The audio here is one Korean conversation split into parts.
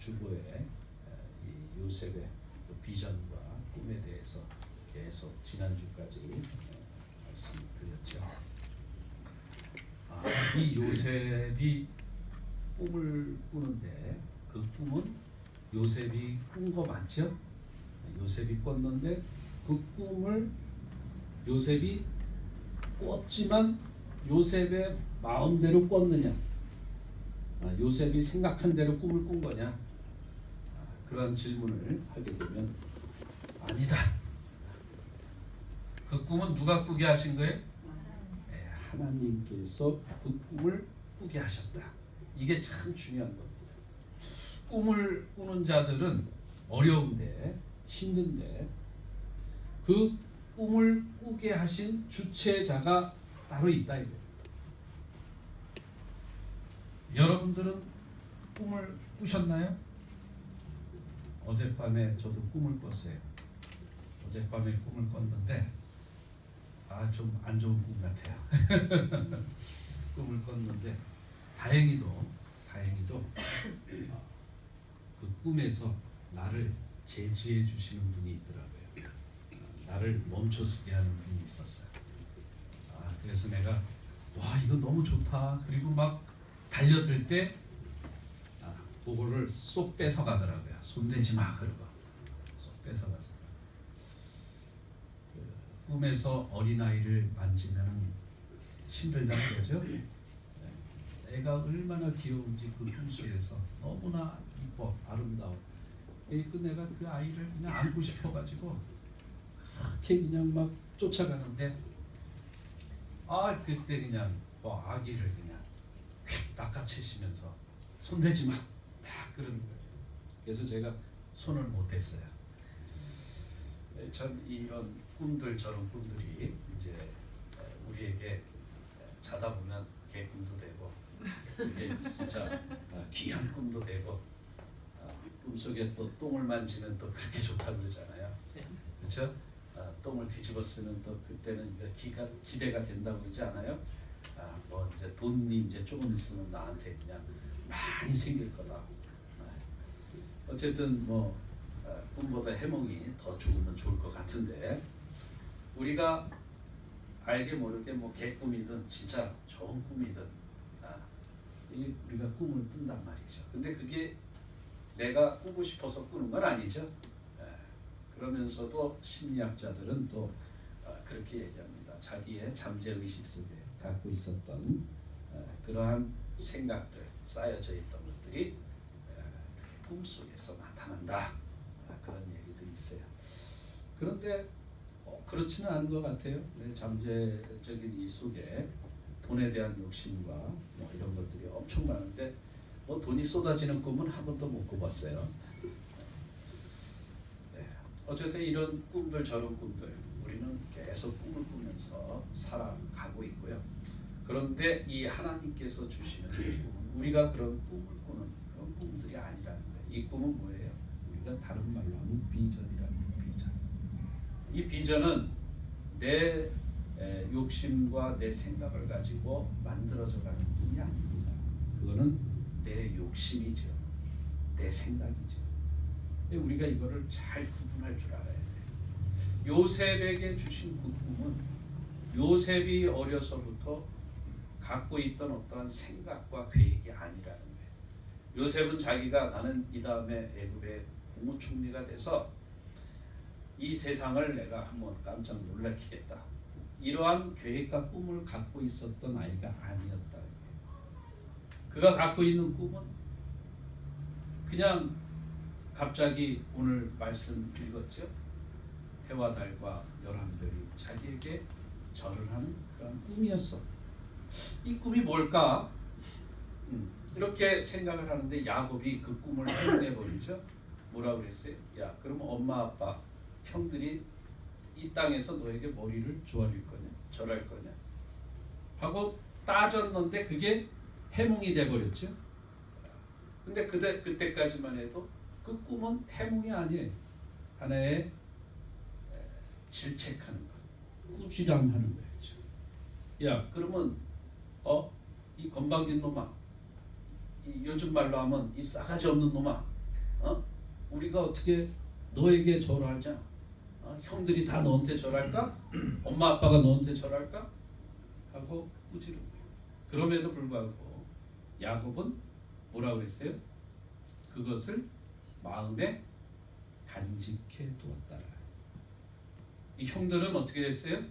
주보에 이 요셉의 그 비전과 꿈에 대해서 계속 지난주까지 말씀드렸죠. 이 요셉이 꿈을 꾸는데 그 꿈은 요셉이 꾼 거 맞죠? 요셉이 꿨는데 그 꿈을 요셉이 꿨지만 요셉의 마음대로 꿨느냐? 요셉이 생각한 대로 꿈을 꾼 거냐? 그러한 질문을 하게 되면 아니다. 그 꿈은 누가 꾸게 하신 거예요? 네, 하나님께서 그 꿈을 꾸게 하셨다. 이게 참 중요한 겁니다. 꿈을 꾸는 자들은 어려운데 힘든데 그 꿈을 꾸게 하신 주체자가 따로 있다 이거예요. 여러분들은 꿈을 꾸셨나요? 어젯밤에 저도 꿈을 꿨어요. 어젯밤에 꿈을 꿨는데 좀 안 좋은 꿈 같아요. 꿈을 꿨는데 다행히도 그 꿈에서 나를 제지해 주시는 분이 있더라고요. 나를 멈춰서게 하는 분이 있었어요. 그래서 내가 이거 너무 좋다. 그리고 막 달려들 때 그거를 쏙 뺏어가더라고요. 손대지 마 그러고 쏙 뺏어갔어요. 꿈에서 어린아이를 만지면 힘들다 그러죠. 애가 얼마나 귀여운지 그 꿈속에서 너무나 이뻐 아름다워. 내가 그 아이를 그냥 안고 싶어가지고 그렇게 그냥 막 쫓아가는데 그때 그냥 아기를 그냥 휙 낚아채시면서 손대지 마 다 그러는 거예요. 그래서 제가 손을 못 댔어요. 참 이런 꿈들 저런 꿈들이 이제 우리에게 자다 보면 개꿈도 되고 이게 진짜 귀한 꿈도 되고 꿈속에 또 똥을 만지면 또 그렇게 좋다고 그러잖아요. 그렇죠? 똥을 뒤집어 쓰면 또 그때는 기대가 된다고 그러지 않아요? 이제 돈이 이제 조금 있으면 나한테 그냥 많이 생길 거다. 어쨌든 꿈보다 해몽이 더 좋으면 좋을 것 같은데 우리가 알게 모르게 개꿈이든 진짜 좋은 꿈이든 우리가 꿈을 꾼단 말이죠. 근데 그게 내가 꾸고 싶어서 꾸는 건 아니죠. 그러면서도 심리학자들은 또 그렇게 얘기합니다. 자기의 잠재의식 속에 갖고 있었던 그러한 생각들, 쌓여져 있던 것들이 이렇게 꿈속에서 나타난다. 그런 얘기도 있어요. 그런데 그렇지는 않은 것 같아요. 잠재적인 이 속에 돈에 대한 욕심과 이런 것들이 엄청 많은데 돈이 쏟아지는 꿈은 한 번도 못 꿔봤어요. 어쨌든 이런 꿈들 저런 꿈들 우리는 계속 꿈을 꾸면서 살아가고 있고요. 그런데 이 하나님께서 주시는 꿈은 우리가 그런 꿈을 꾸는 그런 꿈들이 아니라는 거예요. 이 꿈은 뭐예요? 우리가 다른 말로 하면 비전이라는 거예요. 비전. 이 비전은 내 욕심과 내 생각을 가지고 만들어져가는 꿈이 아닙니다. 그거는 내 욕심이죠. 내 생각이죠. 우리가 이거를 잘 구분할 줄 알아야 돼요. 요셉에게 주신 그 꿈은 요셉이 어려서부터 갖고 있던 어떠한 생각과 계획이 아니라는 거예요. 요셉은 자기가 나는 이 다음에 애굽의 국무총리가 돼서 이 세상을 내가 한번 깜짝 놀라키겠다. 이러한 계획과 꿈을 갖고 있었던 아이가 아니었다. 그가 갖고 있는 꿈은 그냥 갑자기 오늘 말씀 읽었죠? 해와 달과 11별이 자기에게 절을 하는 그런 꿈이었어. 이 꿈이 뭘까? 이렇게 생각을 하는데 야곱이 그 꿈을 해명해버리죠. 뭐라고 그랬어요? 그러면 엄마 아빠 형들이 이 땅에서 너에게 머리를 조아릴 거냐? 절할 거냐? 하고 따졌는데 그게 해몽이 돼버렸죠. 근데 그때까지만 해도 그 꿈은 해몽이 아니에요. 하나의 질책하는 것, 꾸지람하는 거였죠. 그러면 이 건방진 놈아, 이 요즘 말로 하면 이 싸가지 없는 놈아, 우리가 어떻게 너에게 절하자? 형들이 다 너한테 절할까? 엄마 아빠가 너한테 절할까? 하고 꾸지르고. 그럼에도 불구하고 야곱은 뭐라고 했어요? 그것을 마음에 간직해 두었다라. 이 형들은 어떻게 했어요?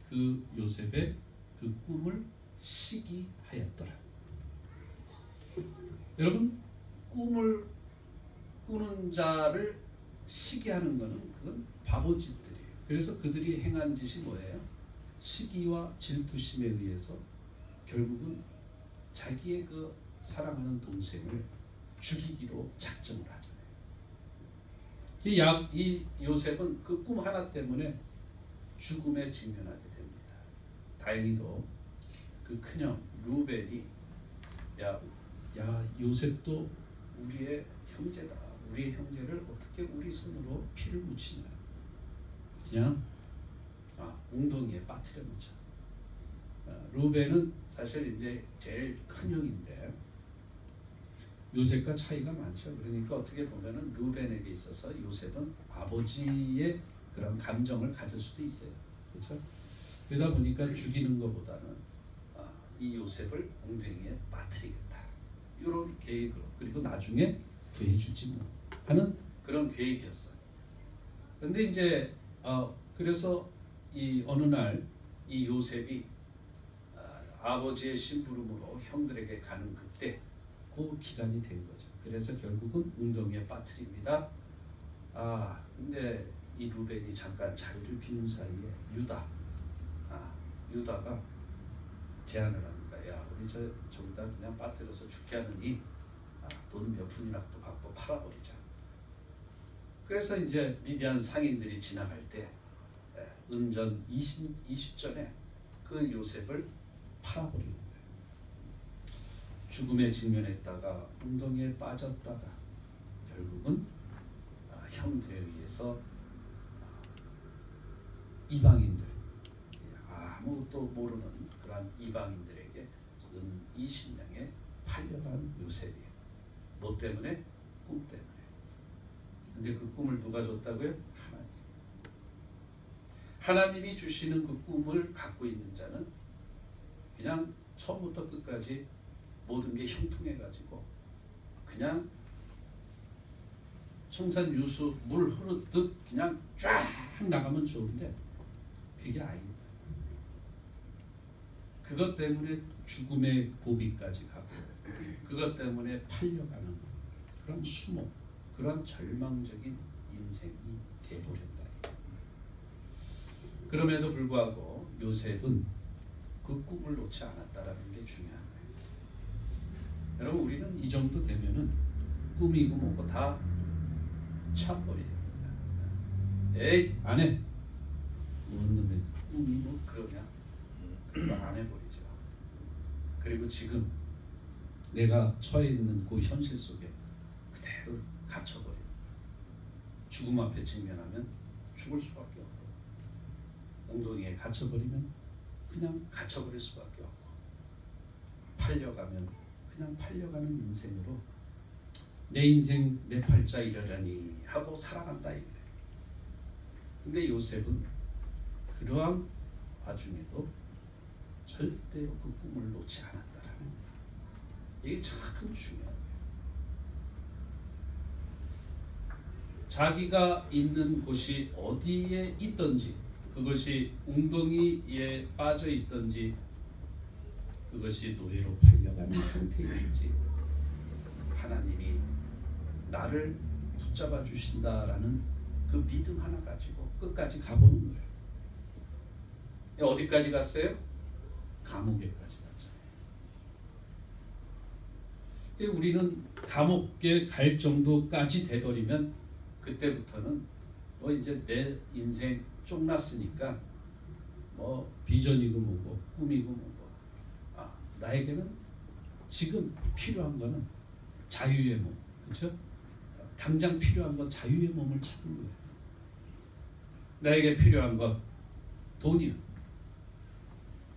그 요셉의 그 꿈을 시기하였더라. 여러분, 꿈을 꾸는 자를 시기하는 것은 그건 바보짓들이에요. 그래서 그들이 행한 짓이 뭐예요? 시기와 질투심에 의해서 결국은 자기의 그 사랑하는 동생을 죽이기로 작정을 하잖아요. 이 요셉은 그 꿈 하나 때문에 죽음에 직면하게 됩니다. 다행히도 그 큰형 루벤이 야 요셉도 우리의 형제다. 우리의 형제를 어떻게 우리 손으로 피를 묻히냐. 그냥 웅덩이에 빠뜨려 놓자. 루벤은 사실 이제 제일 큰 형인데 요셉과 차이가 많죠. 그러니까 어떻게 보면은 루벤에게 있어서 요셉은 아버지의 그런 감정을 가질 수도 있어요. 그렇죠? 그러다 보니까 죽이는 것보다는 이 요셉을 웅덩이에 빠뜨리겠다. 이런 계획으로. 그리고 나중에 구해주지 뭐 하는 그런 계획이었어요. 근데 이제 그래서 이 어느 날 이 요셉이 아버지의 심부름으로 형들에게 가는 그때 그 기간이 된 거죠. 그래서 결국은 웅덩이에 빠뜨립니다. 근데 이 루벤이 잠깐 자리를 비는 사이에 유다가 제안을 합니다. 야, 우리 저기다 그냥 빠뜨려서 죽게 하느니 돈 몇 푼이라도 받고 팔아버리자. 그래서 이제 미디안 상인들이 지나갈 때 은전 20전에 그 요셉을 팔아버리는 거예요. 죽음에 직면했다가 웅덩이에 빠졌다가 결국은 형들에 의해서 이방인들, 아무것도 모르는 그러한 이방인들에게 은 20냥에 팔려간 요셉이에요. 뭐 때문에? 꿈 때문에. 근데 그 꿈을 누가 줬다고요? 하나님이 주시는 그 꿈을 갖고 있는 자는 그냥 처음부터 끝까지 모든 게 형통해가지고 그냥 성산유수 물 흐르듯 그냥 쫙 나가면 좋은데 그게 아닙니다. 그것 때문에 죽음의 고비까지 가고 그것 때문에 팔려가는 그런 수모, 그런 절망적인 인생이 되어버렸다. 그럼에도 불구하고 요셉은 그 꿈을 놓지 않았다라는 게 중요한 거예요. 여러분, 우리는 이 정도 되면은 꿈이고 뭐고 다 참버려요. 에이, 안 해. 뭔 놈의 꿈이 뭐 그러냐. 그거 안 해버리죠. 그리고 지금 내가 처해 있는 그 현실 속에 그대로 갇혀버려. 죽음 앞에 직면하면 죽을 수밖에 없고, 엉덩이에 갇혀버리면 그냥 갇혀버릴 수밖에 없고, 팔려가면 그냥 팔려가는 인생으로 내 인생 내 팔자 이러려니 하고 살아간다 이거예요. 근데 요셉은 그러한 와중에도 절대로 그 꿈을 놓지 않았다라는 거예요. 이게 참 중요한 거예요. 자기가 있는 곳이 어디에 있든지, 그것이 웅덩이에 빠져 있든지, 그것이 노예로 팔려가는 상태이든지, 하나님이 나를 붙잡아 주신다라는 그 믿음 하나 가지고 끝까지 가보는 거예요. 어디까지 갔어요? 감옥에까지 갔잖아요. 우리는 감옥에 갈 정도까지 돼버리면 그때부터는 뭐 이제 내 인생 쫑났으니까 뭐 비전이고 뭐고 꿈이고 뭐고, 나에게는 지금 필요한 거는 자유의 몸, 그렇죠? 당장 필요한 건 자유의 몸을 찾는 거예요. 나에게 필요한 건 돈이요.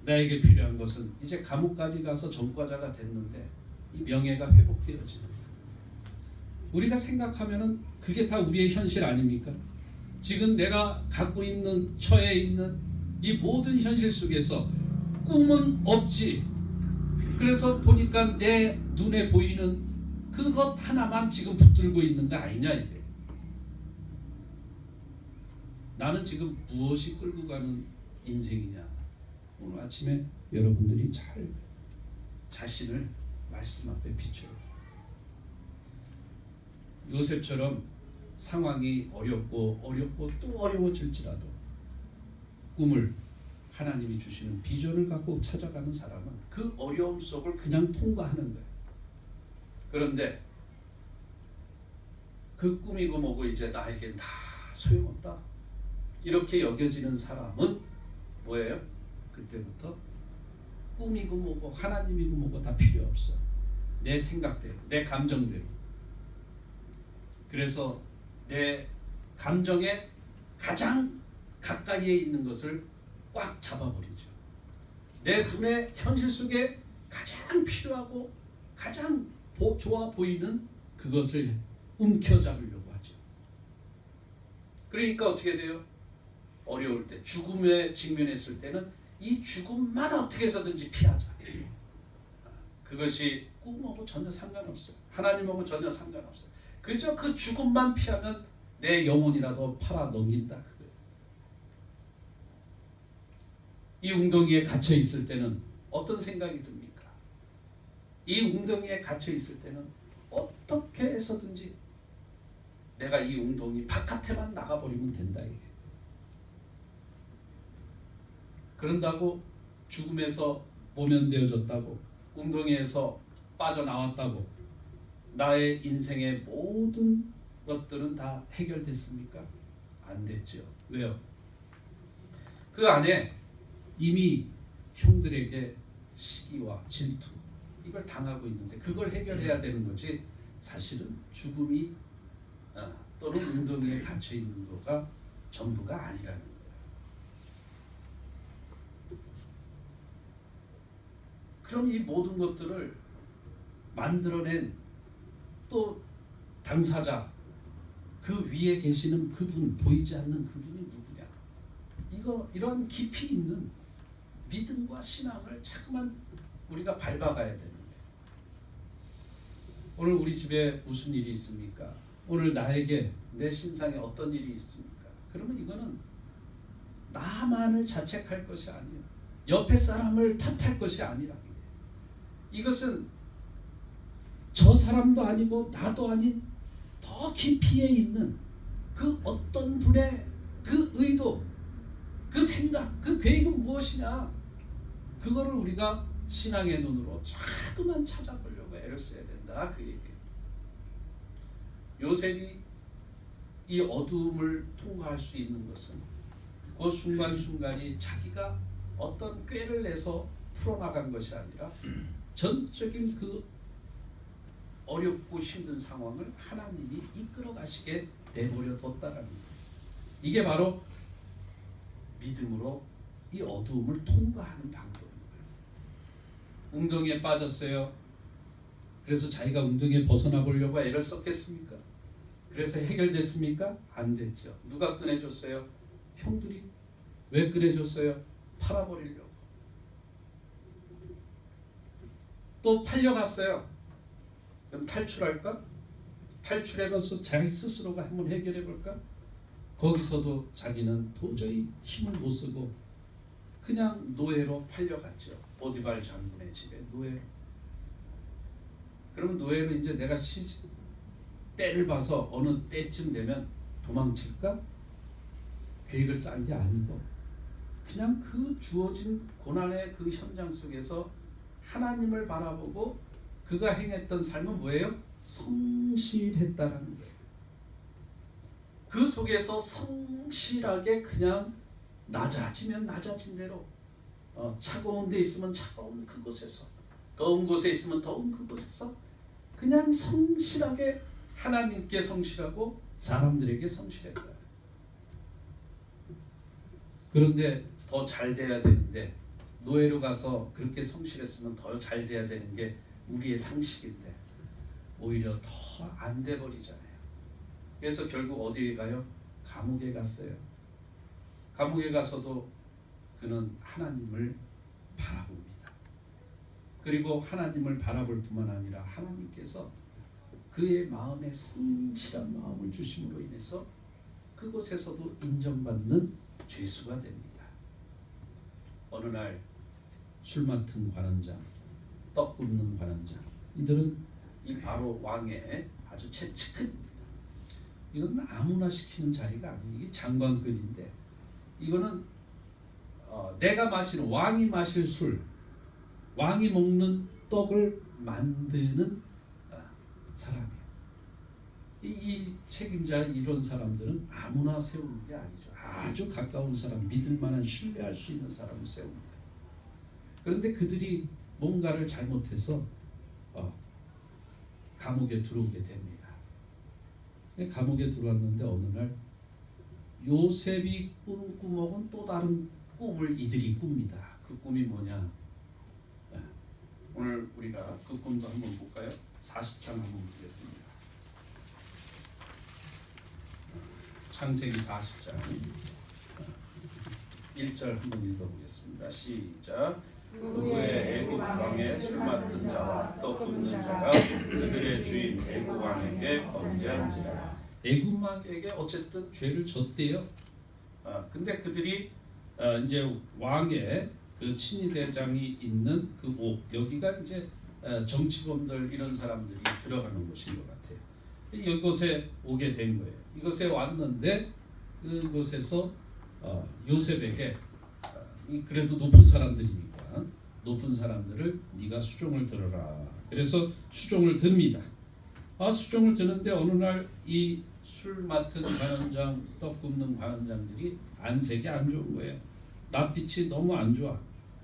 나에게 필요한 것은 이제 감옥까지 가서 전과자가 됐는데 이 명예가 회복되어지는 거예요. 우리가 생각하면은 그게 다 우리의 현실 아닙니까? 지금 내가 갖고 있는 처해 있는 이 모든 현실 속에서 꿈은 없지. 그래서 보니까 내 눈에 보이는 그것 하나만 지금 붙들고 있는 거 아니냐 이게. 나는 지금 무엇이 끌고 가는 인생이냐. 오늘 아침에 여러분들이 잘 자신을 말씀 앞에 비춰요. 요셉처럼 상황이 어렵고 또 어려워질지라도 꿈을 하나님이 주시는 비전을 갖고 찾아가는 사람은 그 어려움 속을 그냥 통과하는 거예요. 그런데 그 꿈이고 뭐고 이제 나에겐 다 소용없다 이렇게 여겨지는 사람은 뭐예요? 그때부터 꿈이고 뭐고 하나님이고 뭐고 다 필요 없어. 내 생각대로, 내 감정대로. 그래서 내 감정에 가장 가까이에 있는 것을 꽉 잡아버리죠. 내 눈에 현실 속에 가장 필요하고 가장 좋아 보이는 그것을 움켜잡으려고 하죠. 그러니까 어떻게 돼요? 어려울 때, 죽음에 직면했을 때는 이 죽음만 어떻게 해서든지 피하자. 그것이 꿈하고 전혀 상관없어요. 하나님하고 전혀 상관없어요. 그저 그 죽음만 피하면 내 영혼이라도 팔아 넘긴다. 그거예요. 이 웅덩이에 갇혀 있을 때는 어떤 생각이 듭니까? 이 웅덩이에 갇혀 있을 때는 어떻게 해서든지 내가 이 웅덩이 바깥에만 나가버리면 된다. 이게. 그런다고 죽음에서 모면되어졌다고 웅덩이에서 빠져나왔다고 나의 인생의 모든 것들은 다 해결됐습니까? 안 됐죠. 왜요? 그 안에 이미 형들에게 시기와 질투 이걸 당하고 있는데 그걸 해결해야 되는 거지 사실은 죽음이 또는 웅덩이에 갇혀 있는 거가 전부가 아니라는 거예요. 그럼 이 모든 것들을 만들어낸 또 당사자 그 위에 계시는 그분 보이지 않는 그분이 누구냐? 이런 깊이 있는 믿음과 신앙을 자꾸만 우리가 밟아가야 되는 거예요. 오늘 우리 집에 무슨 일이 있습니까? 오늘 나에게 내 신상에 어떤 일이 있습니까? 그러면 이거는 나만을 자책할 것이 아니에요. 옆에 사람을 탓할 것이 아니라 이것은 저 사람도 아니고 나도 아닌 더 깊이에 있는 그 어떤 분의 그 의도, 그 생각, 그 계획은 무엇이냐? 그거를 우리가 신앙의 눈으로 자꾸만 찾아보려고 애를 써야 된다. 그 얘기예요. 요셉이 이 어두움을 통과할 수 있는 것은 그 순간순간이 자기가 어떤 꾀를 내서 풀어나간 것이 아니라 전적인 그 어렵고 힘든 상황을 하나님이 이끌어 가시게 내버려 뒀다라는 거예요. 이게 바로 믿음으로 이 어두움을 통과하는 방법인 거예요. 웅덩이에 빠졌어요. 그래서 자기가 웅덩이에 벗어나 보려고 애를 썼겠습니까? 그래서 해결됐습니까? 안 됐죠. 누가 꺼내줬어요? 형들이. 왜 꺼내줬어요? 팔아버리려고. 또 팔려갔어요. 그럼 탈출할까? 탈출해봐서 자기 스스로가 한번 해결해볼까? 거기서도 자기는 도저히 힘을 못 쓰고 그냥 노예로 팔려갔죠. 보디발 장군의 집에 노예로. 그러면 노예로 이제 내가 때를 봐서 어느 때쯤 되면 도망칠까? 계획을 짠 게 아니고 그냥 그 주어진 고난의 그 현장 속에서 하나님을 바라보고 그가 행했던 삶은 뭐예요? 성실했다라는 거예요. 그 속에서 성실하게 그냥 낮아지면 낮아진 대로 차가운 데 있으면 차가운 그곳에서 더운 곳에 있으면 더운 그곳에서 그냥 성실하게 하나님께 성실하고 사람들에게 성실했다. 그런데 더 잘 돼야 되는데 노예로 가서 그렇게 성실했으면 더 잘 돼야 되는 게 우리의 상식인데 오히려 더 안 돼 버리잖아요. 그래서 결국 어디에 가요? 감옥에 갔어요. 감옥에 가서도 그는 하나님을 바라봅니다. 그리고 하나님을 바라볼 뿐만 아니라 하나님께서 그의 마음에 성실한 마음을 주심으로 인해서 그곳에서도 인정받는 죄수가 됩니다. 어느 날 술 맡은 관원장, 떡 굽는 관원장, 이들은 이 바로 왕의 아주 최측근입니다. 이건 아무나 시키는 자리가 아니에요. 이게 장관급인데 이거는 내가 마시는, 왕이 마실 술, 왕이 먹는 떡을 만드는 사람이에요. 이 책임자, 이런 사람들은 아무나 세우는 게 아니죠. 아주 가까운 사람, 믿을 만한, 신뢰할 수 있는 사람을 세웁니다. 그런데 그들이 뭔가를 잘못해서 감옥에 들어오게 됩니다. 감옥에 들어왔는데 어느 날 요셉이 꾼 꿈하고는 또 다른 꿈을 이들이 꿉니다. 그 꿈이 뭐냐? 오늘 우리가 그 꿈도 한번 볼까요? 40장 한번 보겠습니다. 창세기 40장 1절 한번 읽어보겠습니다. 시작. 누구의 애굽 왕의 술 맡은 자와 떡 굽는 자가 그들의 주인 애굽 왕에게 범죄한지라. 애굽 왕에게 어쨌든 죄를 졌대요. 근데 그들이 이제 왕의 그 친위대장이 있는 그 옥, 여기가 이제 정치범들 이런 사람들이 들어가는 곳인 것 같아요. 이곳에 오게 된 거예요. 이곳에 왔는데 그곳에서 요셉에게 그래도 높은 사람들이니까 높은 사람들을 네가 수종을 들어라. 그래서 수종을 듭니다. 수종을 드는데 어느 날 이 술 맡은 관원장, 떡 굽는 관원장들이 안색이 안 좋은 거예요. 낯빛이 너무 안 좋아.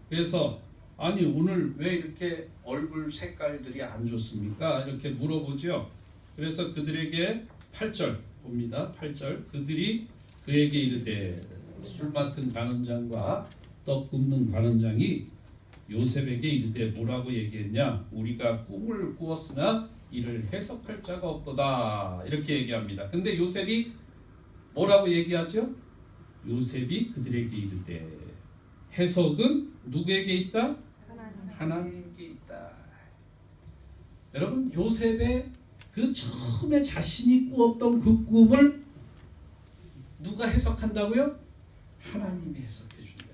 그래서 아니 오늘 왜 이렇게 얼굴 색깔들이 안 좋습니까? 이렇게 물어보죠. 그래서 그들에게 8절 봅니다. 8절 그들이 그에게 이르되, 술 맡은 관원장과 떡 굽는 관원장이 요셉에게 이르되 뭐라고 얘기했냐? 우리가 꿈을 꾸었으나 이를 해석할 자가 없도다. 이렇게 얘기합니다. 근데 요셉이 뭐라고 얘기하죠? 요셉이 그들에게 이르되, 해석은 누구에게 있다? 하나님께 있다. 여러분, 요셉의 그 처음에 자신이 꾸었던 그 꿈을 누가 해석한다고요? 하나님이 해석해 준다.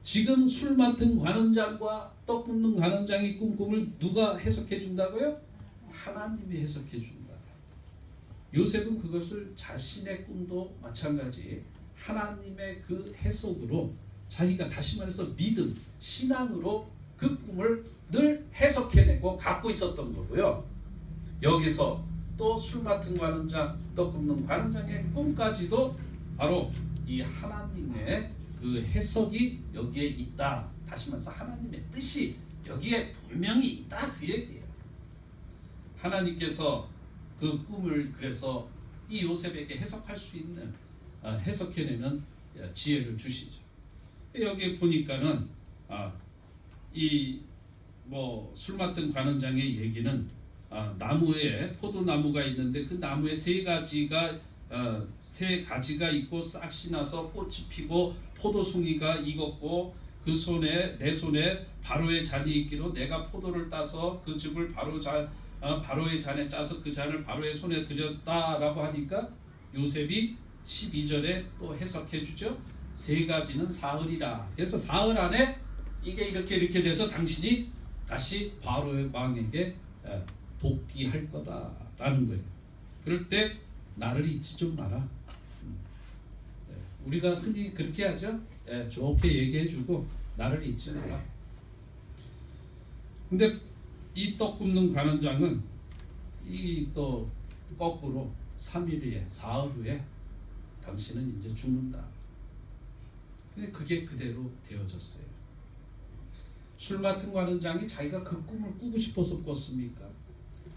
지금 술 맡은 관원장과 떡 굽는 관원장이 꾼 꿈을 누가 해석해 준다고요? 하나님이 해석해 준다. 요셉은 그것을 자신의 꿈도 마찬가지 하나님의 그 해석으로, 자기가 다시 말해서 믿음, 신앙으로 그 꿈을 늘 해석해내고 갖고 있었던 거고요. 여기서 또 술 맡은 관원장, 떡 굽는 관원장의 꿈까지도 바로 이 하나님의 그 해석이 여기에 있다. 다시 말해서 하나님의 뜻이 여기에 분명히 있다, 그 얘기예요. 하나님께서 그 꿈을 그래서 이 요셉에게 해석할 수 있는, 해석해내는 지혜를 주시죠. 여기 보니까는 이 뭐 술 맡은 관원장의 얘기는 나무에 포도나무가 있는데 그 나무에 세 가지가 있고 싹이 나서 꽃이 피고 포도송이가 익었고 그 손에, 내 손에 바로의 잔이 있기로 내가 포도를 따서 그 즙을 바로의 잔에 짜서 그 잔을 바로의 손에 들였다라고 하니까 요셉이 12절에 또 해석해 주죠. 세 가지는 사흘이라. 그래서 사흘 안에 이게 이렇게 돼서 당신이 다시 바로의 왕에게 복귀할 거다라는 거예요. 그럴 때 나를 잊지 좀 마라. 우리가 흔히 그렇게 하죠. 좋게 얘기해주고 나를 잊지 마라. 근데 이 떡 굽는 관원장은 이 또 거꾸로 3일 후에, 사흘 후에 당신은 이제 죽는다. 근데 그게 그대로 되어졌어요. 술 맡은 관원장이 자기가 그 꿈을 꾸고 싶어서 꿨습니까?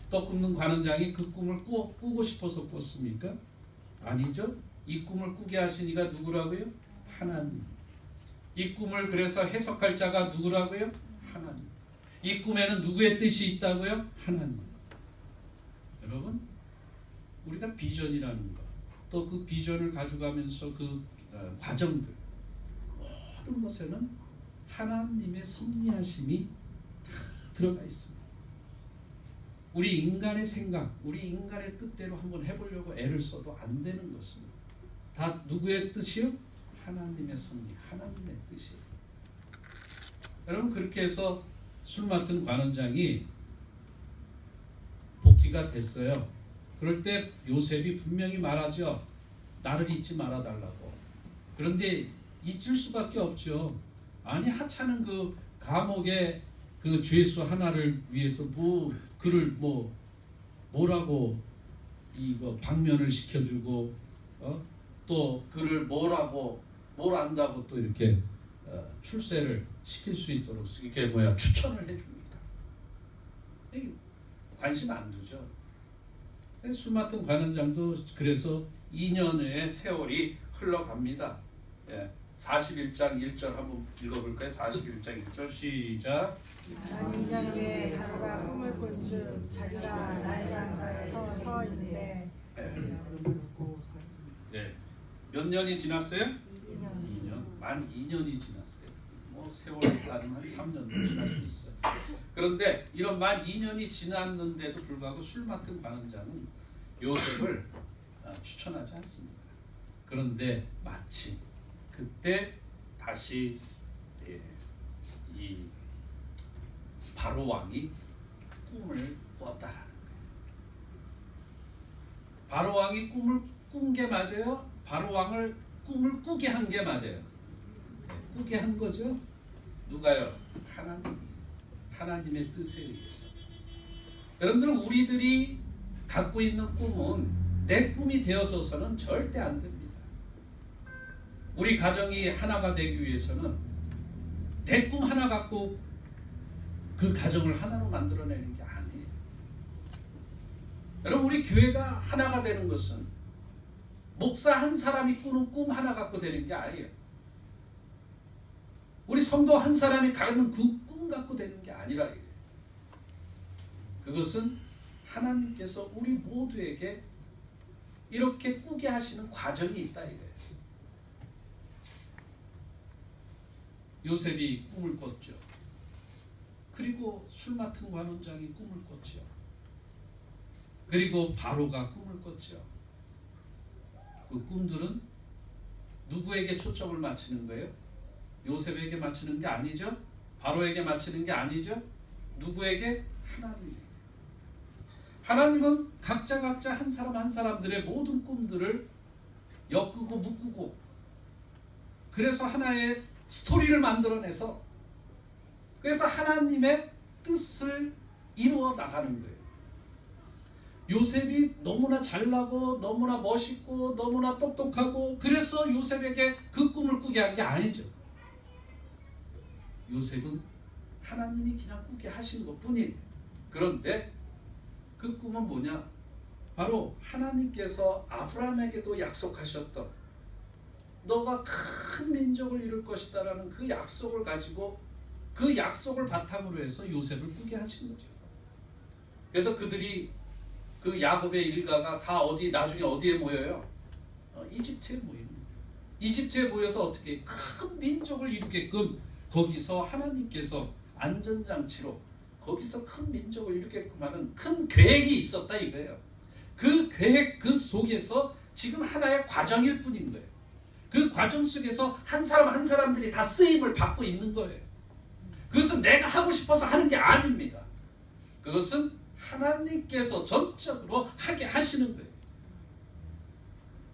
떡 굽는 관원장이 그 꿈을 꾸고 싶어서 꿨습니까? 아니죠. 이 꿈을 꾸게 하신 이가 누구라고요? 하나님. 이 꿈을 그래서 해석할 자가 누구라고요? 하나님. 이 꿈에는 누구의 뜻이 있다고요? 하나님. 여러분, 우리가 비전이라는 것, 또 그 비전을 가져가면서 그 과정들 모든 것에는 하나님의 섭리하심이 다 들어가 있습니다. 우리 인간의 생각, 우리 인간의 뜻대로 한번 해보려고 애를 써도 안 되는 것은 다 누구의 뜻이요? 하나님의 섭리, 하나님의 뜻이에요. 여러분, 그렇게 해서 술 맡은 관원장이 복귀가 됐어요. 그럴 때 요셉이 분명히 말하죠. 나를 잊지 말아달라고. 그런데 잊을 수밖에 없죠. 아니, 하찮은 그 감옥의 그 죄수 하나를 위해서 그를 뭐라고 이거 방면을 시켜주고 또 그를 뭘 안다고 또 이렇게 출세를 시킬 수 있도록 이렇게 추천을 해줍니까? 관심 안 두죠. 술 맡은 관원장도 그래서 2년의 세월이 흘러갑니다. 41장 1절 한번 읽어볼까요? 41장 1절 시작. 2년 후에 바로가 꿈을 꿀 줄 자기가 나일강가에서 서 있는데 몇 년이 지났어요? 2년. 만 2년이 지났어요. 세월을 따르면 한 3년도 지날 수 있어요. 그런데 이런 만 2년이 지났는데도 불구하고 술 맡은 관원장은 요셉을 추천하지 않습니다. 그런데 마침 그때 다시 이 바로 왕이 꿈을 꿨다라는 거예요. 바로 왕이 꿈을 꾼 게 맞아요? 바로 왕을 꿈을 꾸게 한 게 맞아요? 꾸게 한 거죠. 누가요? 하나님의 뜻에 의해서. 여러분들, 우리들이 갖고 있는 꿈은 내 꿈이 되어서는 절대 안 됩니다. 우리 가정이 하나가 되기 위해서는 내 꿈 하나 갖고 그 가정을 하나로 만들어내는 게 아니에요. 여러분, 우리 교회가 하나가 되는 것은 목사 한 사람이 꾸는 꿈 하나 갖고 되는 게 아니에요. 우리 성도 한 사람이 갖는 그 꿈 갖고 되는 게 아니라 이거예요. 그것은 하나님께서 우리 모두에게 이렇게 꾸게 하시는 과정이 있다 이거예요. 요셉이 꿈을 꿨죠. 그리고 술 맡은 관원장이 꿈을 꿨죠. 그리고 바로가 꿈을 꿨죠. 그 꿈들은 누구에게 초점을 맞추는 거예요? 요셉에게 맞추는 게 아니죠. 바로에게 맞추는 게 아니죠. 누구에게? 하나님에게. 하나님은 각자 한 사람 한 사람들의 모든 꿈들을 엮고 묶고 그래서 하나의 스토리를 만들어내서 그래서 하나님의 뜻을 이루어 나가는 거예요. 요셉이 너무나 잘나고 너무나 멋있고 너무나 똑똑하고 그래서 요셉에게 그 꿈을 꾸게 한 게 아니죠. 요셉은 하나님이 그냥 꾸게 하신 것뿐이에요. 그런데 그 꿈은 뭐냐? 바로 하나님께서 아브라함에게도 약속하셨던 너가 큰 민족을 이룰 것이다 라는 그 약속을 가지고 그 약속을 바탕으로 해서 요셉을 꾸게 하신 거죠. 그래서 그들이 그 야곱의 일가가 다 나중에 어디에 모여요? 이집트에 모이는 거예요. 이집트에 모여서 어떻게 큰 민족을 이루게끔 거기서 하나님께서 안전장치로 거기서 큰 민족을 이루게끔 하는 큰 계획이 있었다 이거예요. 그 계획 그 속에서 지금 하나의 과정일 뿐인 거예요. 그 과정 속에서 한 사람 한 사람들이 다 쓰임을 받고 있는 거예요. 그것은 내가 하고 싶어서 하는 게 아닙니다. 그것은 하나님께서 전적으로 하게 하시는 거예요.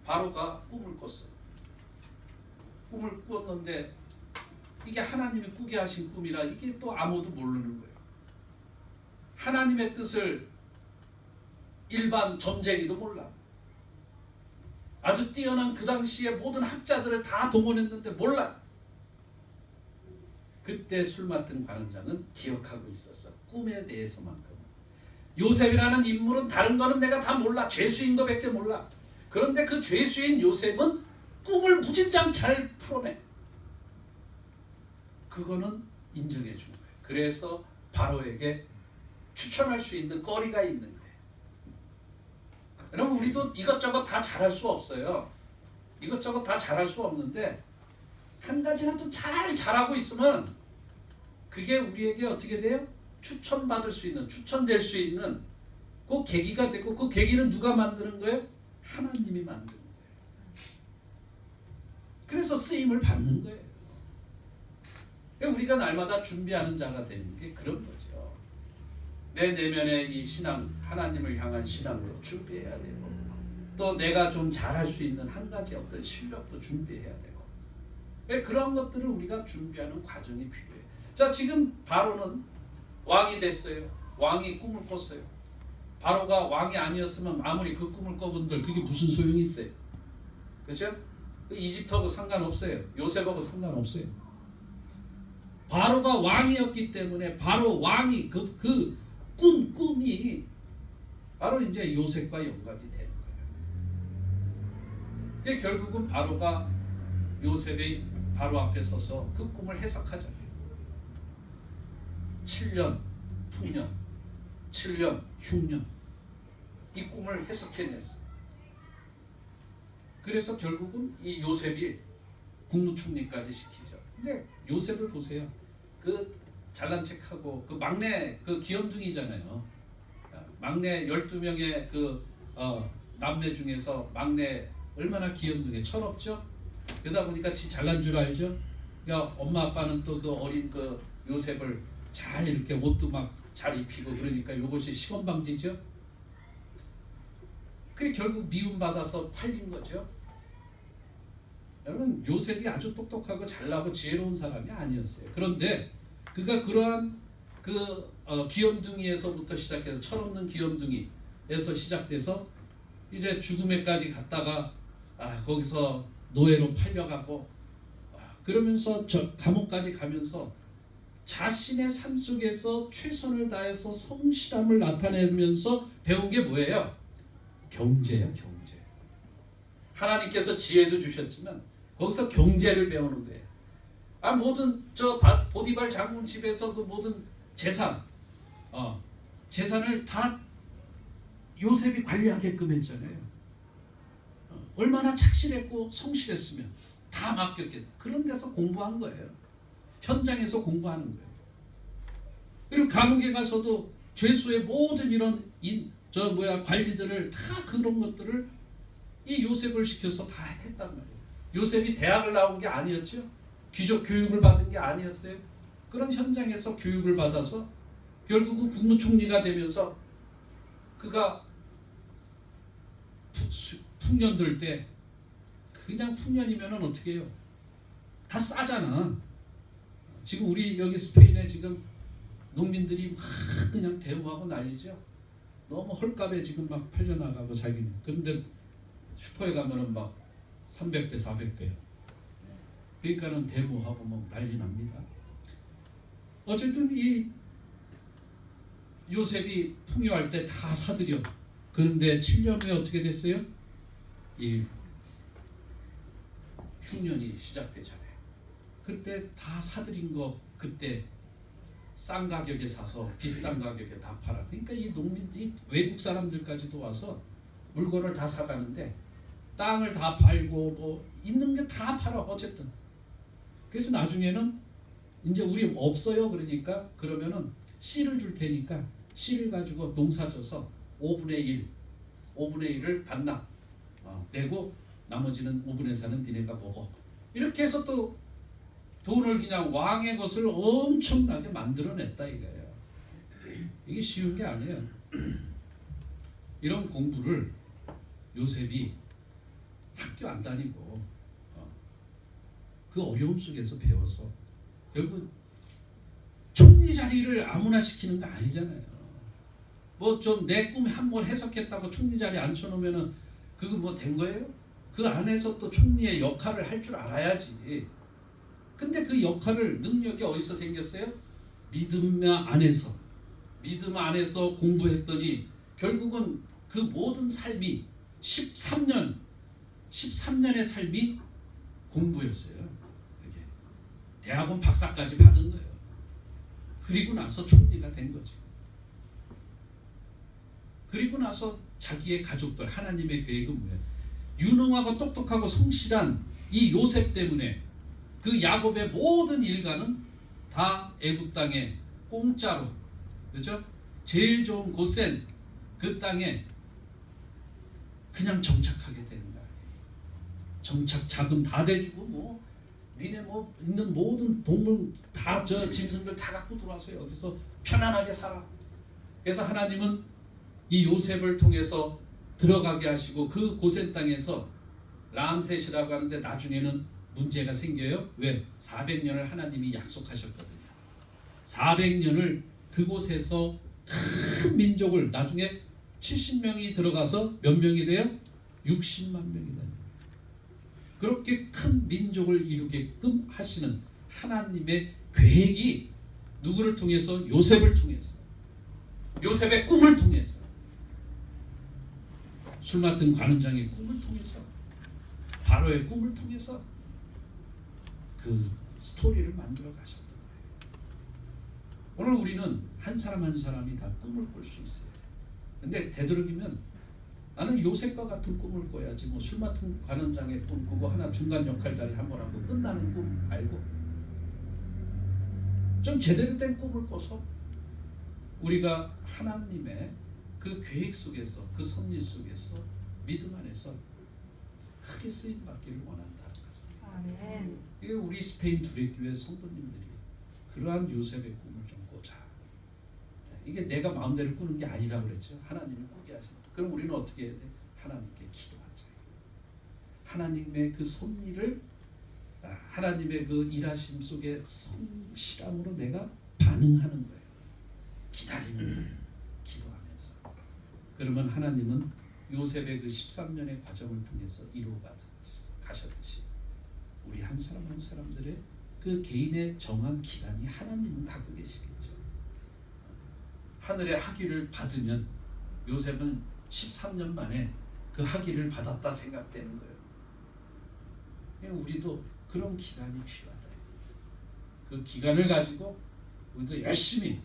바로가 꿈을 꿨어요. 꿈을 꿨는데 이게 하나님이 꾸게 하신 꿈이라 이게 또 아무도 모르는 거예요. 하나님의 뜻을 일반 점쟁이도 몰라. 아주 뛰어난 그 당시에 모든 학자들을 다 동원했는데 몰라. 그때 술 맡은 관원장은 기억하고 있었어. 꿈에 대해서만큼은. 요셉이라는 인물은 다른 거는 내가 다 몰라. 죄수인 거밖에 몰라. 그런데 그 죄수인 요셉은 꿈을 무진장 잘 풀어내. 그거는 인정해 준 거예요. 그래서 바로에게 추천할 수 있는 거리가 있는 거예요. 여러분 우리도 이것저것 다 잘할 수 없어요. 이것저것 다 잘할 수 없는데 한 가지라도 잘 잘하고 있으면 그게 우리에게 어떻게 돼요? 추천받을 수 있는, 추천될 수 있는 그 계기가 되고 그 계기는 누가 만드는 거예요? 하나님이 만드는 거예요. 그래서 쓰임을 받는 거예요. 우리가 날마다 준비하는 자가 되는 게 그런 거죠. 내 내면의 이 신앙, 하나님을 향한 신앙도 준비해야 되고 또 내가 좀 잘할 수 있는 한 가지 어떤 실력도 준비해야 되고 그런 것들을 우리가 준비하는 과정이 필요해요. 자, 지금 바로는 왕이 됐어요. 왕이 꿈을 꿨어요. 바로가 왕이 아니었으면 아무리 그 꿈을 꿔본들 그게 무슨 소용이 있어요? 그렇죠? 이집트하고 상관없어요. 요셉하고 상관없어요. 바로가 왕이었기 때문에 바로 왕이 그 꿈이 바로 이제 요셉과 연관이 되는 거예요. 결국은 바로가 요셉이 바로 앞에 서서 그 꿈을 해석하잖아요. 7년 풍년, 7년 흉년 이 꿈을 해석해냈어요. 그래서 결국은 이 요셉이 국무총리까지 시키죠. 근데 요셉을 보세요. 그 잘난 척하고 그 막내 그 귀염둥이잖아요. 막내 12명의 그 남매 중에서 막내 얼마나 귀염둥이 철없죠. 그러다 보니까 지 잘난 줄 알죠. 그러니까 엄마 아빠는 또 그 어린 그 요셉을 잘 이렇게 옷도 막 잘 입히고 그러니까 이것이 시건방지죠. 그게 결국 미움받아서 팔린 거죠. 여러분 요셉이 아주 똑똑하고 잘나고 지혜로운 사람이 아니었어요. 그런데 그가 그러한 그 귀염둥이에서부터 시작해서 철없는 귀염둥이에서 시작돼서 이제 죽음에까지 갔다가 거기서 노예로 팔려가고 그러면서 저 감옥까지 가면서 자신의 삶 속에서 최선을 다해서 성실함을 나타내면서 배운 게 뭐예요? 경제예요, 경제. 하나님께서 지혜도 주셨지만 거기서 경제를 배우는 거예요. 모든 저 보디발 장군 집에서 그 모든 재산을 다 요셉이 관리하게끔 했잖아요. 얼마나 착실했고 성실했으면 다 맡겼겠. 그런 데서 공부한 거예요. 현장에서 공부하는 거예요. 그리고 감옥에 가서도 죄수의 모든 이런 관리들을 다 그런 것들을 이 요셉을 시켜서 다 했단 말이에요. 요셉이 대학을 나온 게 아니었죠. 귀족 교육을 받은 게 아니었어요. 그런 현장에서 교육을 받아서 결국은 국무총리가 되면서 그가 풍년 들 때 그냥 풍년이면은 어떻게 해요? 다 싸잖아. 지금 우리 여기 스페인에 지금 농민들이 막 그냥 데모하고 난리죠. 너무 헐값에 지금 막 팔려나가고 자기는. 그런데 슈퍼에 가면은 막 300배, 400배. 그러니까는 데모하고 막 난리 납니다. 어쨌든 이 요셉이 풍요할 때 다 사들여. 그런데 7년 후에 어떻게 됐어요? 이 흉년이 시작되잖아요. 그때 다 사들인 거 그때 싼 가격에 사서 비싼 가격에 다 팔아. 그러니까 이 농민들이 외국 사람들까지도 와서 물건을 다 사가는데 땅을 다 팔고 뭐 있는 게 다 팔아 어쨌든. 그래서 나중에는 이제 우리 없어요 그러니까 그러면은 씨를 줄 테니까 씨를 가지고 농사져서 5분의 1을 반납 내고 나머지는 5분의 4는 니네가 먹어. 이렇게 해서 또 돈을 그냥 왕의 것을 엄청나게 만들어냈다 이거예요. 이게 쉬운 게 아니에요. 이런 공부를 요셉이 학교 안 다니고 그 어려움 속에서 배워서 결국 총리 자리를 아무나 시키는 거 아니잖아요. 뭐 좀 내 꿈 한번 해석했다고 총리 자리 앉혀놓으면은 그거 뭐 된 거예요? 그 안에서 또 총리의 역할을 할 줄 알아야지. 근데 그 역할을 능력이 어디서 생겼어요? 믿음 안에서 공부했더니 결국은 그 모든 삶이 13년의 삶이 공부였어요. 이게 대학원 박사까지 받은 거예요. 그리고 나서 총리가 된 거죠. 그리고 나서 자기의 가족들, 하나님의 계획은 뭐예요? 유능하고 똑똑하고 성실한 이 요셉 때문에 그 야곱의 모든 일가는 다 애굽 땅에 공짜로, 그렇죠? 제일 좋은 고센 그 땅에 그냥 정착하게 되는 거예요. 정착 자금 다 대주고 뭐 니네 뭐 있는 모든 동물 다 저 짐승들 다 갖고 들어와서 여기서 편안하게 살아. 그래서 하나님은 이 요셉을 통해서 들어가게 하시고 그 고센 땅에서 람셋이라고 하는데 나중에는 문제가 생겨요. 왜? 400년을 하나님이 약속하셨거든요. 400년을 그곳에서 큰 민족을 나중에 70명이 들어가서 몇 명이 돼요? 60만 명이 돼요. 그렇게 큰 민족을 이루게끔 하시는 하나님의 계획이 누구를 통해서? 요셉을 통해서, 요셉의 꿈을 통해서, 술 맡은 관원장의 꿈을 통해서, 바로의 꿈을 통해서 그 스토리를 만들어 가셨던 거예요. 오늘 우리는 한 사람 한 사람이 다 꿈을 꿀 수 있어요. 근데 되도록이면 나는 요셉과 같은 꿈을 꿔야지 뭐 술 맡은 관원장의 꿈 꾸고 하나 중간 역할 자리 한번 하고 끝나는 꿈 말고 좀 제대로 된 꿈을 꿔서 우리가 하나님의 그 계획 속에서, 그 섭리 속에서, 믿음 안에서 크게 쓰임 받기를 원한다는 거죠. 아멘. 이게 우리 스페인 두레교회 성도님들이 그러한 요셉의 꿈을 좀 꿔자. 이게 내가 마음대로 꾸는 게 아니라고 그랬죠. 하나님이 꾸게 하시는. 그럼 우리는 어떻게 해야 돼? 하나님께 기도하자. 하나님의 그 섭리를, 하나님의 그 일하심 속에 성실함으로 내가 반응하는 거예요. 기다리는 거예요. 기도하면서. 그러면 하나님은 요셉의 그 13년의 과정을 통해서 이루어 가셨듯이 우리 한 사람 한 사람들의 그 개인의 정한 기간이 하나님은 갖고 계시겠죠. 하늘의 학위를 받으면 요셉은 13년 만에 그 학위를 받았다 생각되는 거예요. 우리도 그런 기간이 필요하다. 그 기간을 가지고 우리도 열심히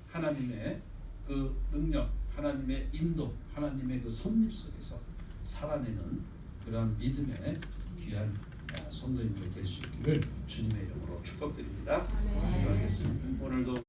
하나님의 그 능력, 하나님의 인도, 하나님의 그 섭리 속에서 살아내는 그런 믿음의 귀한 성도님들 될 수 있기를 주님의 이름으로 축복드립니다. 기도하겠습니다. 오늘도